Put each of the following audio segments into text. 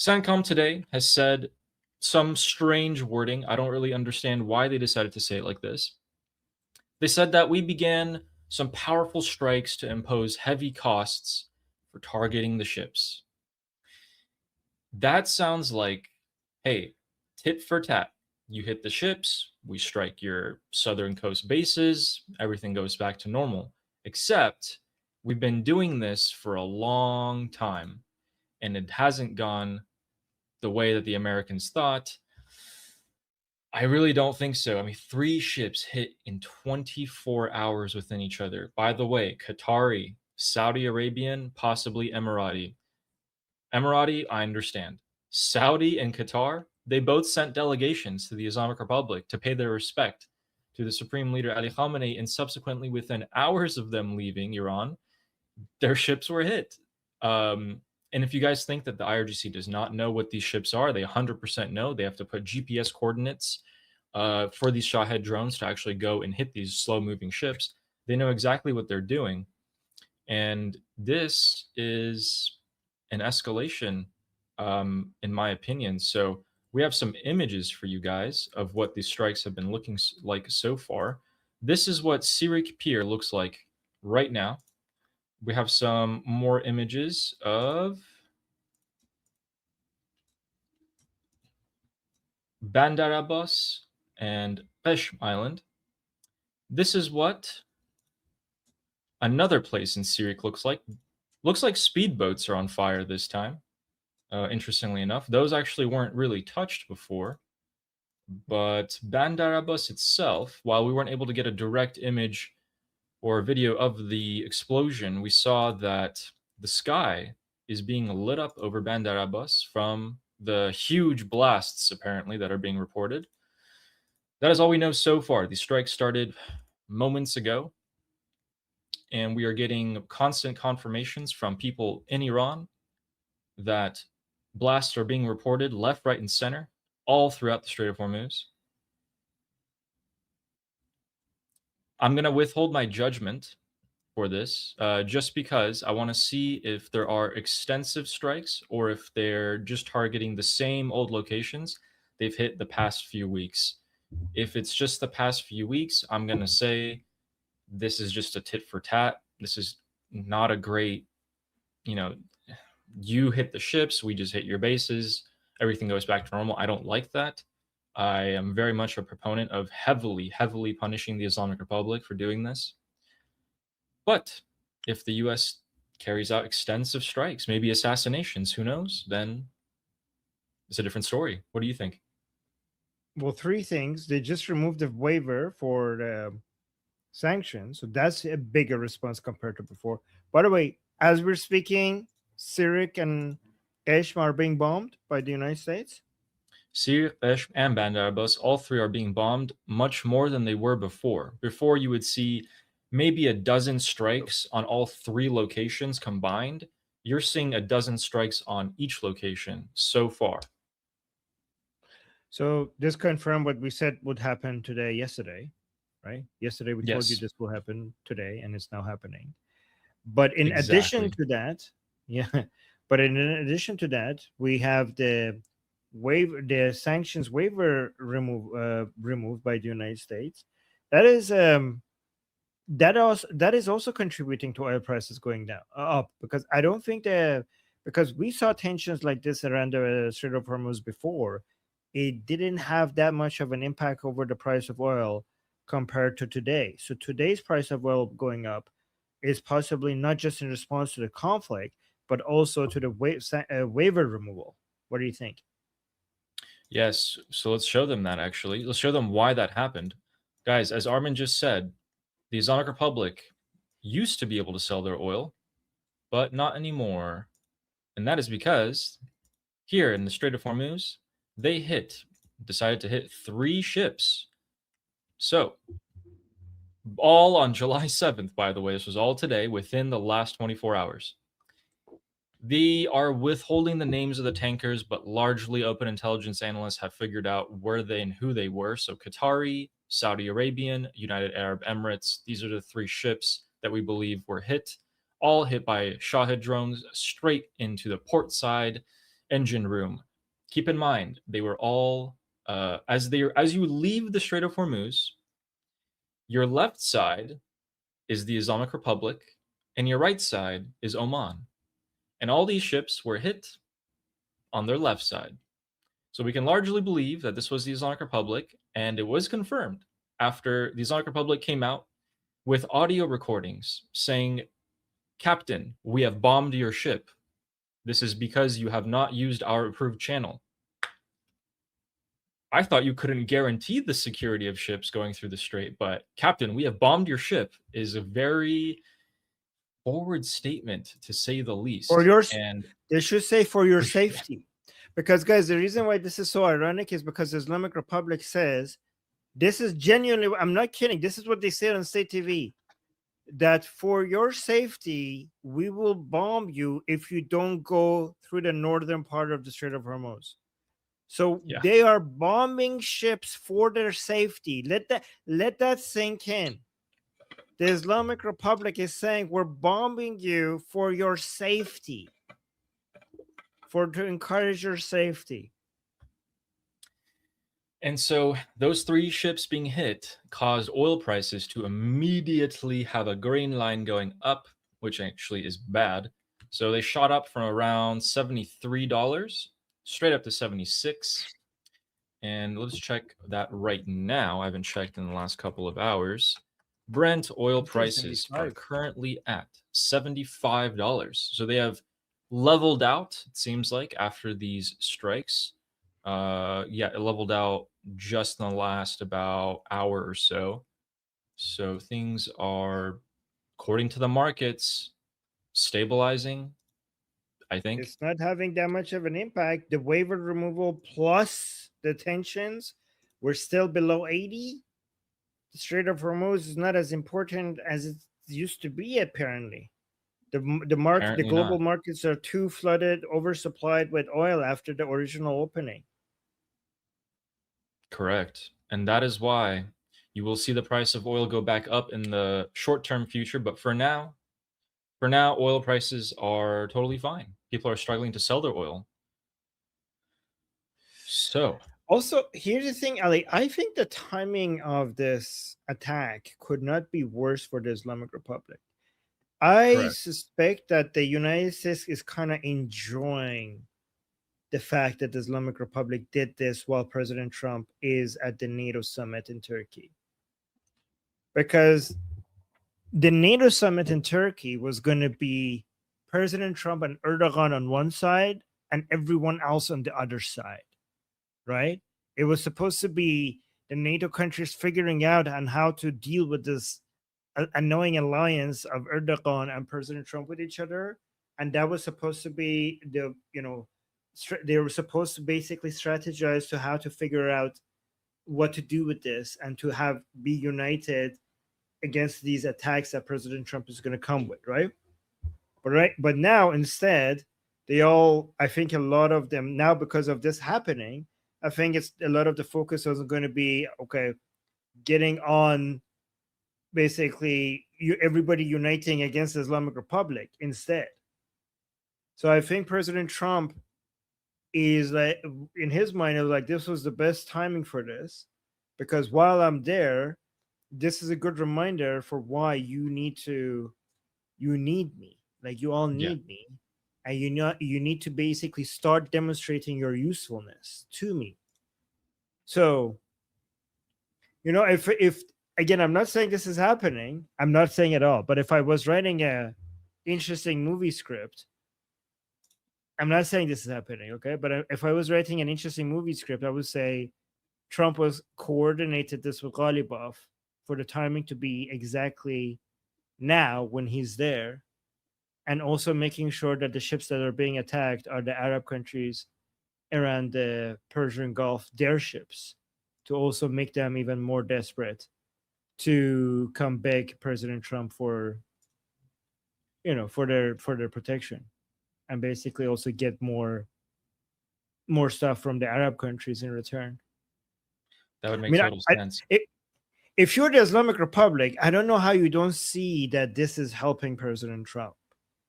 CENTCOM today has said some strange wording. I don't really understand why they decided to say it like this. They said that we began some powerful strikes to impose heavy costs for targeting the ships. That sounds like, hey, tit for tat. You hit the ships, we strike your southern coast bases, everything goes back to normal. Except we've been doing this for a long time and it hasn't gone the way that the Americans thought. I really don't think so. I mean, 3 ships hit in 24 hours within each other. By the way, Qatari, Saudi Arabian, possibly Emirati. Emirati, I understand. Saudi and Qatar, they both sent delegations to the Islamic Republic to pay their respect to the Supreme Leader Ali Khamenei, and subsequently, within hours of them leaving Iran, their ships were hit. And if you guys think that the IRGC does not know what these ships are, they 100% know. They have to put GPS coordinates for these Shahed drones to actually go and hit these slow-moving ships. They know exactly what they're doing. And this is an escalation, in my opinion. So we have some images for you guys of what these strikes have been looking like so far. This is what Sirik Pier looks like right now. We have some more images of Bandar Abbas and Qeshm Island. This is what another place in Sirik looks like. Looks like speedboats are on fire this time. Interestingly enough, those actually weren't really touched before. But Bandar Abbas itself, while we weren't able to get a direct image or video of the explosion, we saw that the sky is being lit up over Bandar Abbas from the huge blasts, apparently, that are being reported. That is all we know so far. The strike started moments ago, and we are getting constant confirmations from people in Iran that blasts are being reported left, right, and center all throughout the Strait of Hormuz. I'm going to withhold my judgment for this just because I want to see if there are extensive strikes or if they're just targeting the same old locations they've hit the past few weeks. If it's just the past few weeks, I'm going to say this is just a tit for tat. This is not a great, you know, you hit the ships, we just hit your bases, everything goes back to normal. I don't like that. I am very much a proponent of heavily punishing the Islamic Republic for doing this. But if the US carries out extensive strikes, maybe assassinations, who knows, then it's a different story. What do you think? Well, three things. They just removed the waiver for the sanctions, so that's a bigger response compared to before. By the way, as we're speaking, Syriac and Eshm are being bombed by the United States. Sir, Esh, and Bandar Abbas, all 3 are being bombed much more than they were before. Before, you would see maybe a dozen strikes on all 3 locations combined. You're seeing a dozen strikes on each location so far. So this confirmed what we said would happen today, yesterday, right? Yesterday we told you Yes, this will happen today, and it's now happening. But in addition exactly. to that, yeah, but in addition to that, we have the sanctions waiver removed by the United States. That is that is also contributing to oil prices going down up, because I don't think that, because we saw tensions like this around the Strait of Hormuz before, it didn't have that much of an impact over the price of oil compared to today. So today's price of oil going up is possibly not just in response to the conflict, but also to the waiver removal. What do you think? Yes, so let's show them that actually. Let's show them why that happened. Guys, as Armin just said, the Islamic Republic used to be able to sell their oil, but not anymore. And that is because here in the Strait of Hormuz, they decided to hit 3 ships. So, all on July 7th, by the way, this was all today within the last 24 hours. They are withholding the names of the tankers, but largely open intelligence analysts have figured out where they and who they were. So Qatari, Saudi Arabian, United Arab Emirates, these are the 3 ships that we believe were hit, all hit by Shahed drones straight into the port side. engine room. Keep in mind, they were all as you leave the Strait of Hormuz, your left side is the Islamic Republic, and your right side is Oman. And all these ships were hit on their left side. So we can largely believe that this was the Islamic Republic, and it was confirmed after the Islamic Republic came out with audio recordings saying, Captain, we have bombed your ship. This is because you have not used our approved channel. I thought you couldn't guarantee the security of ships going through the strait, but Captain, we have bombed your ship is a very forward statement, to say the For least. yours, And they should say for your safety. Because, guys, the reason why this is so ironic is because the Islamic Republic says, this is genuinely, I'm not kidding, this is what they said on state TV, that for your safety, we will bomb you if you don't go through the northern part of the Strait of Hormuz. So yeah, they are bombing ships for their safety. Let that sink in. The Islamic Republic is saying we're bombing you for your safety, to encourage your safety. and so those three ships being hit caused oil prices to immediately have a green line going up, which actually is bad. So they shot up from around $73 straight up to 76. And let's check that right now. I haven't checked in the last couple of hours. Brent oil prices are 75. currently at $75. So they have leveled out, it seems like, after these strikes. Yeah, it leveled out just in the last about hour or so. So things are, according to the markets, stabilizing, I think. It's not having that much of an impact. The waiver removal plus the tensions, we're still below 80. The Strait of Hormuz is not as important as it used to be, apparently. The market, the Apparently global not. markets are too flooded, oversupplied with oil after the original opening. Correct. And that is why you will see the price of oil go back up in the short-term future. But for now, oil prices are totally fine. People are struggling to sell their oil. So, Also, here's the thing, Ali. I think the timing of this attack could not be worse for the Islamic Republic. I correct. suspect that the United States is kind of enjoying the fact that the Islamic Republic did this while President Trump is at the NATO summit in Turkey. Because the NATO summit in Turkey was going to be President Trump and Erdogan on one side and everyone else on the other side, right? It was supposed to be the NATO countries figuring out on how to deal with this annoying alliance of Erdogan and President Trump with each other. And that was supposed to be they were supposed to basically strategize to how to figure out what to do with this and to be united against these attacks that President Trump is going to come with, right? But now instead, I think a lot of them now, because of this happening, I think it's a lot of the focus is going to be, okay, getting on basically everybody uniting against the Islamic Republic instead. So I think President Trump is like, in his mind, it was like, this was the best timing for this, because while I'm there, this is a good reminder for why you need me. Like, you all need me, and you need to basically start demonstrating your usefulness to me. So, if again, I'm not saying this is happening. I'm not saying at all. But if I was writing a interesting movie script, I'm not saying this is happening, okay? But if I was writing an interesting movie script, I would say Trump was coordinated this with Ghalibaf for the timing to be exactly now when he's there, and also making sure that the ships that are being attacked are the Arab countries around the Persian Gulf, their ships, to also make them even more desperate to come beg President Trump for their protection, and basically also get more stuff from the Arab countries in return. That would make total sense. If you're the Islamic Republic, I don't know how you don't see that this is helping President Trump.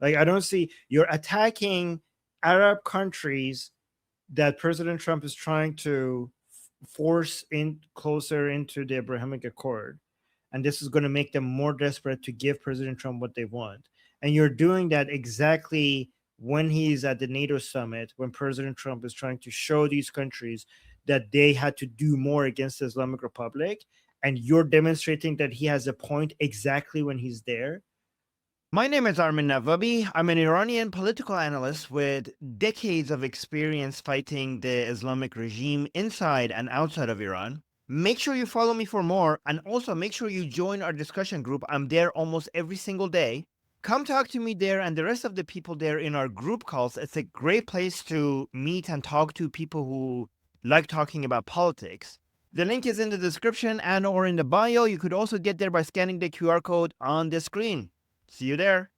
Like, I don't see, you're attacking Arab countries that President Trump is trying to force in closer into the Abrahamic Accord, and this is going to make them more desperate to give President Trump what they want. And you're doing that exactly when he's at the NATO summit, when President Trump is trying to show these countries that they had to do more against the Islamic Republic, and you're demonstrating that he has a point exactly when he's there. My name is Armin Navabi. I'm an Iranian political analyst with decades of experience fighting the Islamic regime inside and outside of Iran. Make sure you follow me for more, and also make sure you join our discussion group. I'm there almost every single day. Come talk to me there and the rest of the people there in our group calls. It's a great place to meet and talk to people who like talking about politics. The link is in the description and or in the bio. You could also get there by scanning the QR code on the screen. See you there.